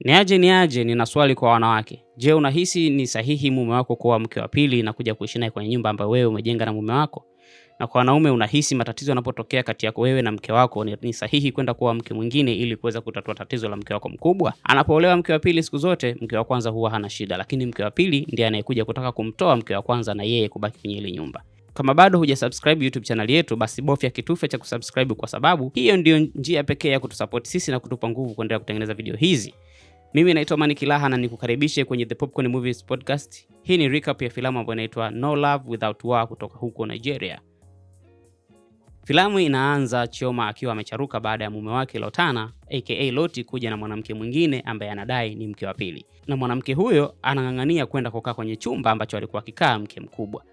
Niaje, nina swali kwa wanawake. Je, unahisi ni sahihi mume wako kuwa mke wa pili na kuja kuishi naye kwenye nyumba ambayo wewe umejenga na mume wako? Na kwa wanaume, unahisi matatizo yanapotokea kati yako wewe na mke wako ni sahihi kwenda kuoa mke mwingine ili kuweza kutatua tatizo la mke wako mkubwa? Anapoolewa mke wa pili, siku zote mke wa kwanza huwa hana shida, lakini mke wa pili ndiye anayekuja kutaka kumtoa mke wa kwanza na yeye kubaki kwenye ile nyumba. Kama bado hujasubscribe YouTube channel yetu, basi bofya kitufe cha kusubscribe, kwa sababu hiyo ndio njia pekee ya kutusupport sisi na kutupa nguvu kuendelea kutengeneza video hizi. Mimi naitwa Mani Kilaha na nikukaribishe kwenye The Popcorn Movies Podcast. Hii ni recap ya filamu ambayo inaitwa No Love Without War kutoka huko Nigeria. Filamu inaanza Chioma akiwa amecharuka baada ya mume wake Lotana aka Loti kuja na mwanamke mwingine ambaye anadai ni mke wa pili. Na mwanamke huyo anang'ang'ania kwenda kukaa kwenye chumba ambacho alikuwa akikaa mke mkubwa.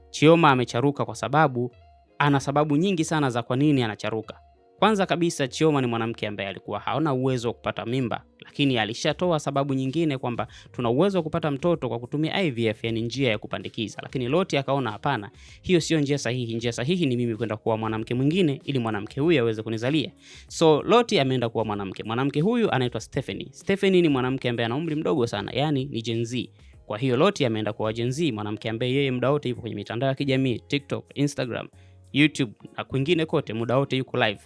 Chioma amecharuka kwa sababu ana sababu nyingi sana za kwa nini anacharuka. Kwanza kabisa, Chioma ni mwanamke ambaye alikuwa haona uwezo wa kupata mimba, lakini alishatoa sababu nyingine kwamba tuna uwezo wa kupata mtoto kwa kutumia IVF, yani njia ya kupandikiza. Lakini Loti akaona hapana, hiyo sio njia sahihi. Njia sahihi ni mimi kwenda kuwa mwanamke mwingine ili mwanamke huyu aweze kunizalia. So Loti ameenda kuwa mwanamke. Mwanamke huyu anaitwa Stephanie. Stephanie ni mwanamke ambaye ana umri mdogo sana, yani ni Gen Z. Kwa hiyo Loti ameenda kuwa Gen Z, mwanamke ambaye yeye muda wote yupo kwenye mitandao ya kijamii, TikTok, Instagram, YouTube na kwingine kote, muda wote yuko live.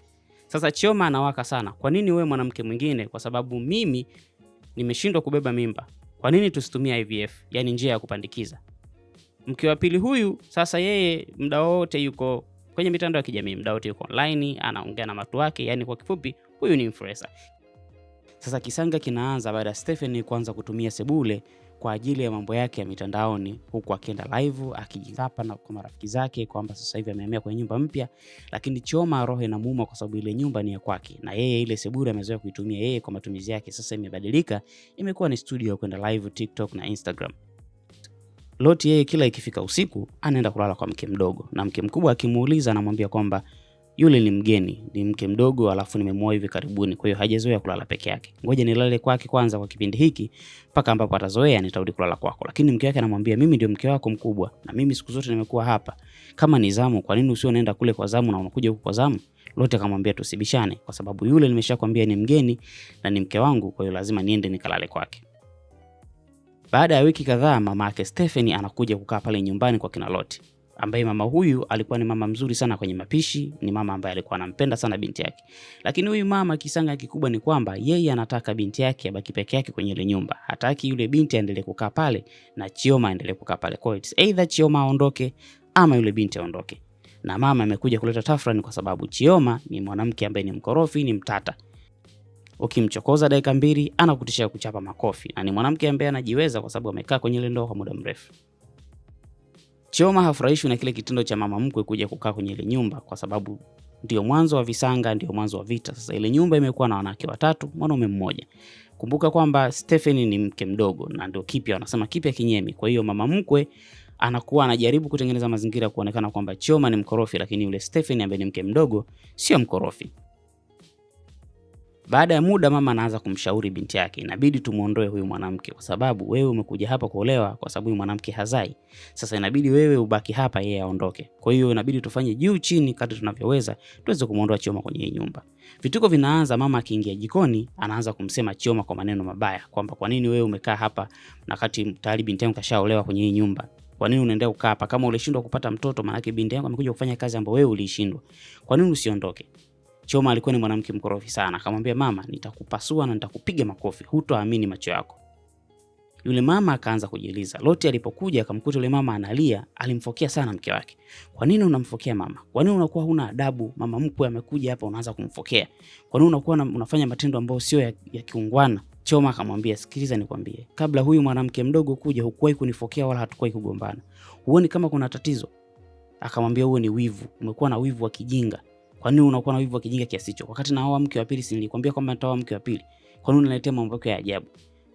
Sasa Chioma anawaka sana. Kwa nini wewe mwanamke mwingine? Kwa sababu mimi nimeshindwa kubeba mimba. Kwa nini tusitumie IVF, yani njia ya kupandikiza? Mke wa pili huyu sasa yeye muda wote yuko kwenye mitandao ya kijamii, muda wote yuko online, anaongea na watu wake, yani kwa kifupi huyu ni influencer. Sasa kisanga kinaanza baada ya Stephanie kuanza kutumia sebule kwa ajili ya mambo yake ya mitandaoni, huku akienda live akijitapa na kwa marafiki zake kwamba sasa hivi amehamia kwenye nyumba mpya. Lakini Chioma roho inamuuma kwa sababu ile nyumba ni ya kwake na yeye ile sebule amezoea kuitumia yeye kwa matumizi yake. Sasa imebadilika, imekuwa ni studio ya kwenda live TikTok na Instagram. Loti yeye kila ikifika usiku anaenda kulala kwa mke mdogo, na mke mkubwa akimuuliza anamwambia kwamba yule ni mgeni, ni mke mdogo, alafu nimemuoa hivi karibuni, kwa hiyo hajazoea kulala peke yake. Ngoja nilale kwake kwanza kwa kipindi hiki mpaka ambapo atazoea nitarudi kulala kwako. Lakini mke wake anamwambia mimi ndio mke wako mkubwa na mimi siku zote nimekuwa hapa. Kama ni zamu, kwa nini usio nenda kule kwa zamu na unakuja huku kwa zamu? Lote akamwambia tusibishane, kwa sababu yule nimeshakwambia ni mgeni na ni mke wangu, kwa hiyo lazima niende nikalale kwake. Baada ya wiki kadhaa, mama yake Stephanie anakuja kukaa pale nyumbani kwa kina Loti, ambaye mama huyu alikuwa ni mama mzuri sana kwenye mapishi, ni mama ambaye alikuwa anampenda sana binti yake. Lakini huyu mama kisanga kikubwa ni kwamba yeye anataka binti yake abaki peke yake kwenye ile nyumba. Hataki yule binti aendelee kukaa pale na Chioma aendelee kukaa pale. Kwa hiyo either Chioma aondoke ama yule binti aondoke. Na mama amekuja kuleta tafrani kwa sababu Chioma ni mwanamke ambaye ni mkorofi, ni mtata. Ukimchokoza dakika 2 anakutishia kuchapa makofi, na ni mwanamke ambaye anajiweza kwa sababu amekaa kwenye ile ndoa kwa muda mrefu. Chioma hafurahishwi na kile kitendo cha mama mkwe kuja kukaa kwenye ile nyumba, kwa sababu ndio mwanzo wa visanga, ndio mwanzo wa vita. Sasa ile nyumba imekuwa na wanawake 3, mwanaume mmoja. Kumbuka kwamba Stephanie ni mke mdogo na ndio kipya, wanasema kipya kinyemi. Kwa hiyo mama mkwe anakuwa anajaribu kutengeneza mazingira kuonekana kwamba Chioma ni mkorofi, lakini yule Stephanie ambaye ni mke mdogo sio mkorofi. Baada ya muda mama anaanza kumshauri binti yake, inabidi tumuondoe huyu mwanamke kwa sababu wewe umekuja hapa kuolewa kwa sababu huyu mwanamke hazai. Sasa inabidi wewe ubaki hapa, yeye aondoke. Kwa hiyo inabidi tufanye juu chini kadri tunavyoweza tuweze kumuondoa Chioma kwenye hii nyumba. Vituko vinaanza, mama akiingia jikoni anaanza kumsema Chioma kwa maneno mabaya kwamba kwa nini wewe umekaa hapa na kati tayari binti yangu kashaolewa kwenye hii nyumba? Kwa nini unaendelea kukaa hapa? Kama ulishindwa kupata mtoto, maana yake binti yangu amekuja kufanya kazi ambayo wewe ulishindwa. Kwa nini usiondoke? Chioma alikuwa ni mwanamke mkorofi sana. Akamwambia mama, nitakupasua na nitakupiga makofi, hutoamini macho yako. Yule mama akaanza kujiuliza. Loti alipokuja akamkuta yule mama analia, alimfokea sana mke wake. Kwa nini unamfokea mama? Kwa nini unakuwa huna adabu? Mama mkwe amekuja hapa unaanza kumfokea. Kwa nini unakuwa unafanya matendo ambayo sio ya kiungwana? Chioma akamwambia sikiliza nikwambie, kabla huyu mwanamke mdogo kuja hukuwahi kunifokea wala hatukuwahi kugombana. Huoni kama kuna tatizo? Akamwambia huo ni wivu, umekuwa na wivu wa kijinga. Kwa nini unakuwa na wivu wa kijinga kiasi hicho? Wakati naoa mke wa pili si nilikwambia kwamba nitaoa mke wa pili? Kwa nini unaletea mambo ya ajabu?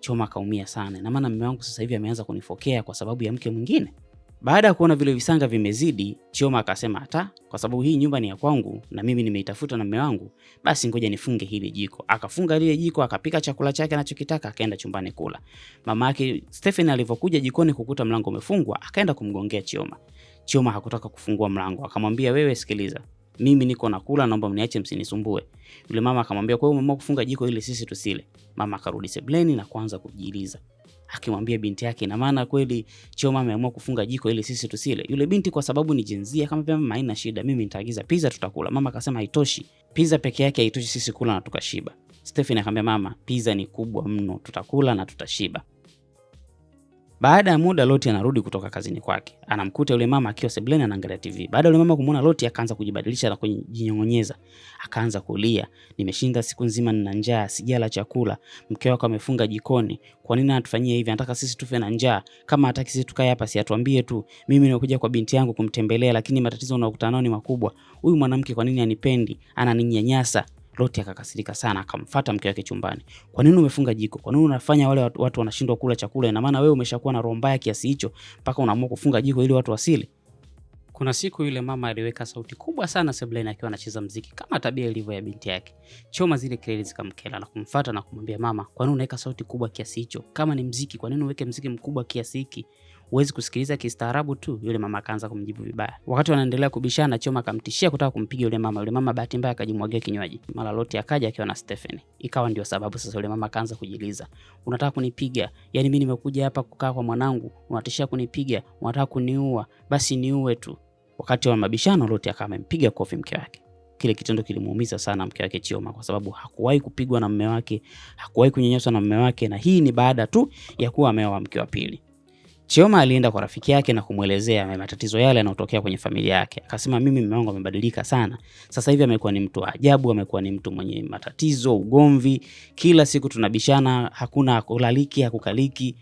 Chioma akaumia sana. Na maana mume wangu sasa hivi ameanza kunifokea kwa sababu ya mke mwingine. Baada ya kuona vile visanga vimezidi, Chioma akasema hata kwa sababu hii nyumba ni ya kwangu na mimi nimeitafuta na mume wangu, basi ngoja nifunge hili jiko. Akafunga lile jiko, akapika chakula chake anachokitaka, akaenda chumbani kula. Mama yake Stephanie alipokuja jikoni kukuta mlango umefungwa, akaenda kumgongea Chioma. Chioma hakutaka kufungua mlango, akamwambia wewe sikiliza, Mimi niko nakula, naomba mniache msinisumbue. Yule mama akamwambia kwa hiyo umeamua kufunga jiko ili sisi tusile. Mama akarudi sebuleni na kuanza kujiuliza. Akimwambia binti yake, ina maana kweli Chioma ameamua kufunga jiko ili sisi tusile? Yule binti kwa sababu ni jenzia kama pia mama haina shida, mimi nitaagiza pizza tutakula. Mama akasema haitoshi. Pizza peke yake haitoshi sisi kula na tukashiba. Stephanie akamwambia mama, pizza ni kubwa mno, tutakula na tutashiba. Baada ya muda Loti anarudi kutoka kazini kwake. Anamkuta yule mama akiwa sebuleni anaangalia TV. Baada yule mama kumuona Loti akaanza kujibadilisha na kujinyongonyeza. Akaanza kulia, nimeshinda siku nzima nina njaa, sijala chakula. Mke wako amefunga jikoni. Kwa nini anatufanyia hivi? Anataka sisi tufe na njaa. Kama hataki sisi tukae hapa si atuambie tu. Mimi nimekuja kwa binti yangu kumtembelea lakini matatizo unayokutana nayo ni makubwa. Huyu mwanamke kwa nini anipendi? Ananinyanyasa. Loti akakasirika sana, akamfuata mke wake chumbani. Kwa nini umefunga jiko? Kwa nini unafanya wale watu wanashindwa kula chakula? Ina maana wewe umeshakuwa na roho mbaya kiasi hicho mpaka unaamua kufunga jiko ili watu wasile? Kuna siku yule mama aliweka sauti kubwa sana sebuleni akiwa anacheza muziki kama tabia ilivyo ya binti yake. Chioma zile kelele zikamkela na kumfuata na kumwambia mama, kwa nini unaweka sauti kubwa kiasi hicho? Kama ni muziki, kwa nini uweke muziki mkubwa kiasi hiki? Huwezi kusikiliza kistaarabu tu? Yule mama akaanza kumjibu vibaya. Wakati wanaendelea kubishana, Chioma akamtishia kutaka kumpiga yule mama. Yule mama bahati mbaya akajimwagia kinywaji. Mara Loti akaja akiwa na Stephanie. Ikawa ndio sababu sasa yule mama akaanza kujiliza. Unataka kunipiga? Yaani mimi nimekuja hapa kukaa kwa mwanangu, unatishia kunipiga, unataka kuniua? Basi niue tu. Wakati wa mabishano Loti akampiga kofi mke wake. Kile kitendo kilimuumiza sana mke wake Chioma kwa sababu hakuwahi kupigwa na mume wake, hakuwahi kunyanyaswa na mume wake, na hii ni baada tu ya kuwa ameoa mke wa pili. Chioma alienda kwa rafiki yake na kumuelezea matatizo yale yanayotokea kwenye familia yake. Akasema mimi mume wangu amebadilika sana. Sasa hivi amekuwa ni mtu wa ajabu, amekuwa ni mtu mwenye matatizo, ugomvi, kila siku tunabishana, hakuna kulaliki, hakukaliki.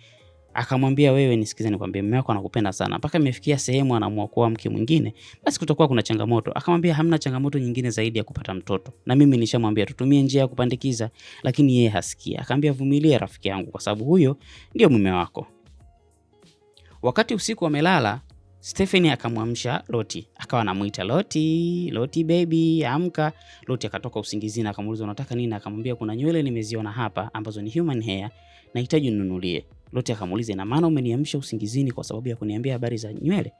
Akamwambia wewe nisikize nikwambie, mume wako anakupenda sana. Mpaka imefikia sehemu anaamua kuoa mke mwingine, basi kutakuwa kuna changamoto. Akamwambia hamna changamoto nyingine zaidi ya kupata mtoto. Na mimi nishamwambia tutumie njia ya kupandikiza, lakini yeye hasikia. Akamwambia vumilia rafiki yangu kwa sababu huyo ndio mume wako. Wakati usiku wamelala, Stephanie akamwamsha Loti. Akawa anamuita Loti, Loti baby, amka. Loti akatoka usingizini akamuuliza unataka nini? Akamwambia kuna nywele nimeziona hapa ambazo ni human hair, nahitaji ununulie. Loti akamuuliza ina maana umeniamsha usingizini kwa sababu ya kuniambia habari za nywele?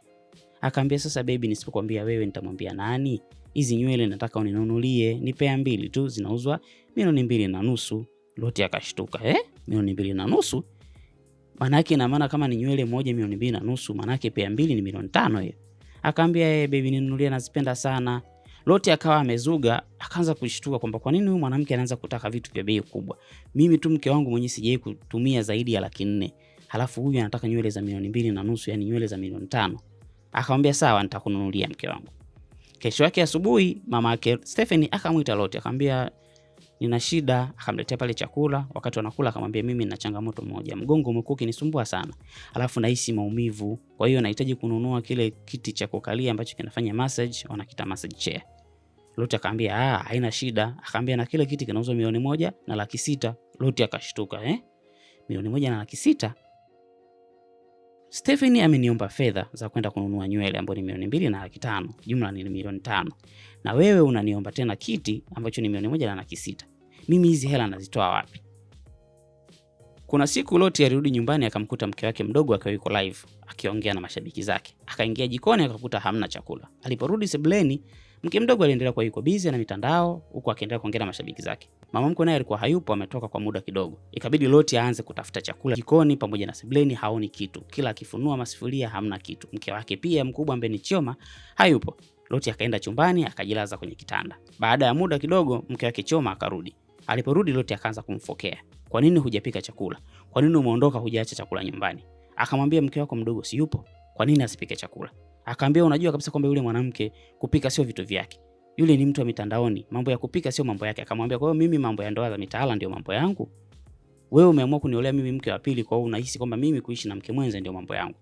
Akamwambia sasa baby, nisipokuambia wewe nitamwambia nani? Hizi nywele nataka uninunulie, ni pea 2 tu, zinauzwa 2.5 milioni. Loti akashtuka, milioni 2.5? Manake ina maana kama ni nywele moja 2.5 milioni, manake pea 2 ni 5 milioni hiyo. Akamwambia baby ninunulie, nazipenda sana. Loti akawa amezuga, akaanza kushtuka kwamba kwa nini huyu mwanamke anaanza kutaka vitu vya bei kubwa. Mimi tu mke wangu mwenyewe sijawahi kutumia zaidi ya 400,000. Halafu huyu anataka nywele za 2.5 milioni, yani nywele za 5 milioni. Akamwambia sawa nitakununulia mke wangu. Kesho yake asubuhi mama yake Stephanie akamuita Loti akamwambia nina shida. Akamletea pale chakula. Wakati wanakula akamwambia mimi nina changamoto moja, mgongo umekuwa ukinisumbua sana, alafu nahisi maumivu, kwa hiyo nahitaji kununua kile kiti cha kukalia ambacho kinafanya massage, wanakiita massage chair. Loti akamwambia haina shida. Akamwambia na kile kiti kinauzwa 1,600,000. Loti akashtuka, 1,600,000? Stephanie ameniomba fedha za kwenda kununua nywele ambapo ni 2,500,000, jumla ni 5,000,000. Na wewe unaniomba tena kiti ambacho ni 1,600,000. Mimi hizi hela nazitoa wapi? Kuna siku Loti alirudi nyumbani akamkuta mke wake mdogo akiwa yuko live akiongea na mashabiki zake. Akaingia jikoni akakuta hamna chakula. Aliporudi sebuleni, mke mdogo aliendelea kuwa yuko busy na mitandao huku akiendelea kuongea na mashabiki zake. Mama mkwe naye alikuwa hayupo, ametoka kwa muda kidogo. Ikabidi Loti aanze kutafuta chakula jikoni pamoja na sebuleni, haoni kitu. Kila akifunua masufuria hamna kitu. Mke wake pia mkubwa ambaye ni Chioma hayupo. Loti akaenda chumbani akajilaza kwenye kitanda. Baada ya muda kidogo mke wake Chioma akarudi. Aliporudi Loti akaanza kumfokea. Kwa nini hujapika chakula? Kwa nini umeondoka hujaacha chakula nyumbani? Akamwambia mke wako mdogo si yupo? Kwa nini asipike chakula? Akamwambia unajua kabisa kwamba yule mwanamke kupika sio vitu vyake. Yule ni mtu wa mitandaoni, mambo ya kupika sio mambo yake. Akamwambia kwa hiyo mimi mambo ya ndoa za mitaala ndio mambo yangu? Wewe umeamua kuniolea mimi mke wa pili, kwa hiyo unahisi kwamba mimi kuishi na mke mwenza ndio mambo yangu.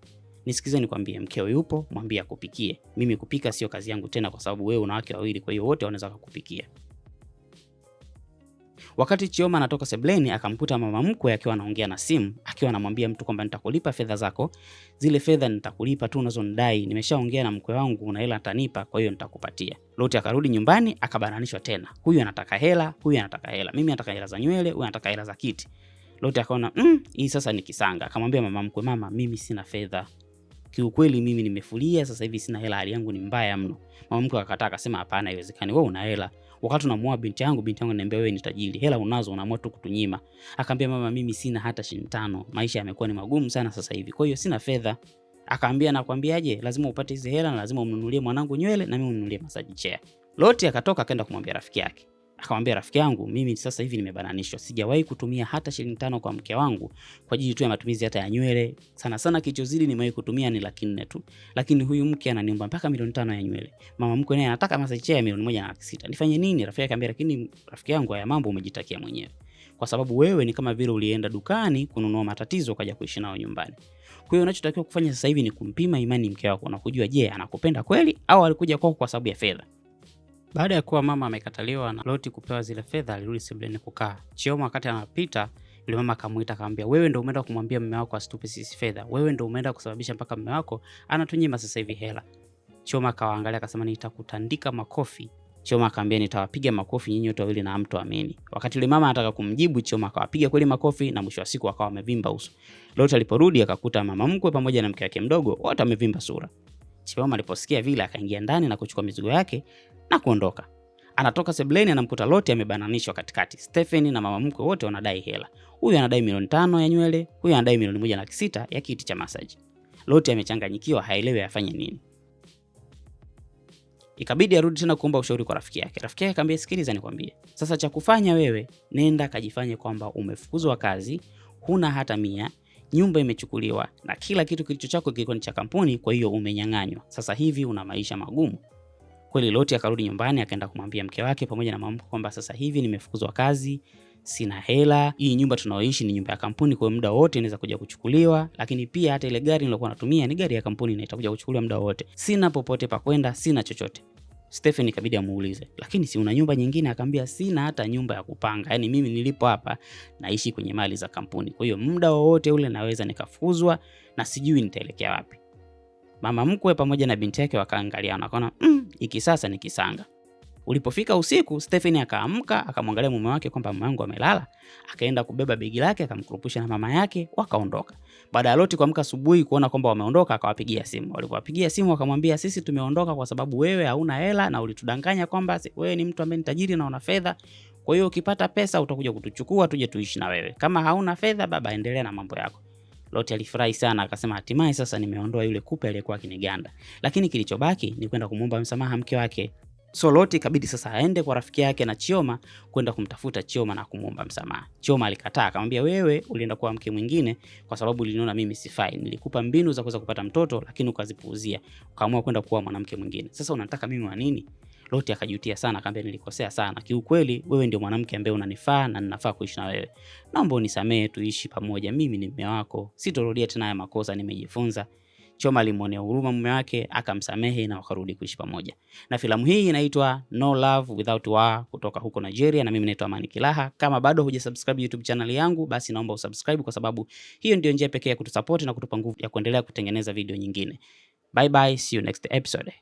Nisikize nikwambie, mkeo yupo, mwambie akupikie. Mimi kupika sio kazi yangu tena kwa sababu wewe una wake wawili, kwa hiyo wote wanaweza kukupikia. Wakati Chioma anatoka sebuleni akamkuta mama mkwe akiwa anaongea na simu, akiwa anamwambia mtu kwamba nitakulipa fedha zako. Zile fedha nitakulipa tu unazonidai. Nimeshaongea na mkwe wangu na hela atanipa, kwa hiyo nitakupatia. Loti akarudi nyumbani akabananishwa tena. Huyu anataka hela, huyu anataka hela. Mimi nataka hela za nywele, huyu anataka hela za kiti. Loti akaona, hii sasa ni kisanga. Akamwambia mama mkwe, mama mimi sina fedha. kiukweli mimi nimefulia, sasa hivi sina hela, hali yangu ni mbaya mno. Mama mkwe akakataa, akasema hapana, haiwezekani, wewe una hela. Wakati unamuoa binti yangu ananiambia wewe ni tajiri, hela unazo, unaamua tu kutunyima. Akamwambia mama, mimi sina hata shilingi 5, maisha yamekuwa ni magumu sana sasa hivi, kwa hiyo sina fedha. Akamwambia nakwambiaje, lazima upate hizo hela na lazima umnunulie mwanangu nywele na mimi umnunulie massage chair. Loti akatoka akaenda kumwambia rafiki yake. Akamwambia rafiki yangu, mimi sasa hivi nimebananishwa, sijawahi kutumia hata shilingi 5 kwa mke wangu kwa ajili tu ya matumizi hata ya nywele. Sana sana kilichozidi nimewahi kutumia ni 400,000 tu. Lakini huyu mke ananiomba mpaka 5 milioni ya nywele. Mama mkwe naye anataka massage chair ya 1,600,000. Nifanye nini? Rafiki yake akamwambia, lakini rafiki yangu, haya mambo umejitakia mwenyewe. Kwa sababu wewe ni kama vile ulienda dukani kununua matatizo ukaja kuishi nao nyumbani. Kwa hiyo unachotakiwa kufanya sasa hivi ni kumpima imani mke wako na kujua, je, anakupenda kweli au alikuja kwako kwa sababu ya fedha. Baada ya kuwa mama amekataliwa na Loti kupewa zile fedha, alirudi sebuleni kukaa. Chioma wakati anapita, yule mama akamuita akamwambia, wewe ndio umeenda kumwambia mume wako asitupe sisi fedha. Wewe ndio umeenda kusababisha mpaka mume wako anatunyima sasa hivi hela. Chioma akawaangalia akasema, nitakutandika makofi. Chioma akamwambia, nitawapiga makofi nyinyi wote wawili na hamtoamini. Wakati yule mama anataka kumjibu, Chioma akawapiga kweli makofi na mwisho wa siku akawa amevimba uso. Loti aliporudi akakuta mama mkwe pamoja na mke wake mdogo wote wamevimba sura. Chioma aliposikia vile akaingia ndani na kuchukua mizigo yake na kuondoka. Anatoka sebuleni anamkuta Loti amebananishwa katikati. Stephen na mama mkwe wote wanadai hela. Huyu anadai 5 milioni ya nywele, huyu anadai 1,600,000 ya kiti cha massage. Loti amechanganyikiwa, haelewi afanye nini. Ikabidi arudi tena kuomba ushauri kwa rafiki yake. Rafiki yake akamwambia, sikiliza nikwambie. Sasa cha kufanya wewe, nenda kajifanye kwamba umefukuzwa kazi, huna hata 100, nyumba imechukuliwa na kila kitu kilicho chako kilikuwa ni cha kampuni, kwa hiyo umenyang'anywa. Sasa hivi una maisha magumu. Kweli Loti akarudi nyumbani akaenda kumwambia mke wake pamoja na mama mkwe kwamba sasa hivi nimefukuzwa kazi, sina hela, hii nyumba tunaoishi ni nyumba ya kampuni, kwa muda wote inaweza kuja kuchukuliwa, lakini pia hata ile gari nilokuwa natumia ni gari ya kampuni na itakuja kuchukuliwa muda wote. Sina popote pa kwenda, sina chochote. Stephen ikabidi amuulize, lakini si una nyumba nyingine? Akamwambia, sina hata nyumba ya kupanga. Yaani mimi nilipo hapa naishi kwenye mali za kampuni. Kwa hiyo muda wote ule naweza nikafukuzwa na sijui nitaelekea wapi. Mama mkwe pamoja na binti yake wakaangalia na wakaona, hiki sasa ni kisanga. Ulipofika usiku, Stephen akaamka akamwangalia mume wake kwamba mume wangu amelala, akaenda kubeba begi lake akamkurupusha na mama yake wakaondoka. Baada ya Loti kuamka asubuhi kuona kwamba wameondoka, akawapigia simu. Walipowapigia simu wakamwambia, sisi tumeondoka kwa sababu wewe hauna hela na ulitudanganya kwamba wewe ni mtu ambaye ni tajiri na una fedha. Kwa hiyo ukipata pesa utakuja kutuchukua tuje tuishi na wewe. Kama hauna fedha baba, endelea na mambo yako. Loti alifurahi sana akasema, hatimaye sasa nimeondoa yule kupe aliyekuwa akiniganda. Lakini kilichobaki ni kwenda kumwomba msamaha mke wake. So Loti ikabidi sasa aende kwa rafiki yake na Chioma kwenda kumtafuta Chioma na kumwomba msamaha. Chioma alikataa, akamwambia, wewe ulienda kwa mke mwingine kwa sababu uliniona mimi sifai. Nilikupa mbinu za kuweza kupata mtoto lakini ukazipuuzia. Ukaamua kwenda kuoa mwanamke mwingine. Sasa unataka mimi wa nini? Loti akajutia sana, akamwambia, nilikosea sana. Kiukweli wewe ndio mwanamke ambaye unanifaa na ninafaa kuishi na wewe. Naomba unisamehe tuishi pamoja. Mimi ni mume wako. Sitorudia tena haya makosa, nimejifunza. Chioma alimuonea huruma mume wake, akamsamehe na wakarudi kuishi pamoja. Na filamu hii inaitwa No Love Without War kutoka huko Nigeria, na mimi naitwa Amani Kilaha. Kama bado hujasubscribe YouTube channel yangu, basi naomba usubscribe kwa sababu hiyo ndio njia pekee ya kutusupport na kutupa nguvu ya kuendelea kutengeneza video nyingine. Bye bye, see you next episode.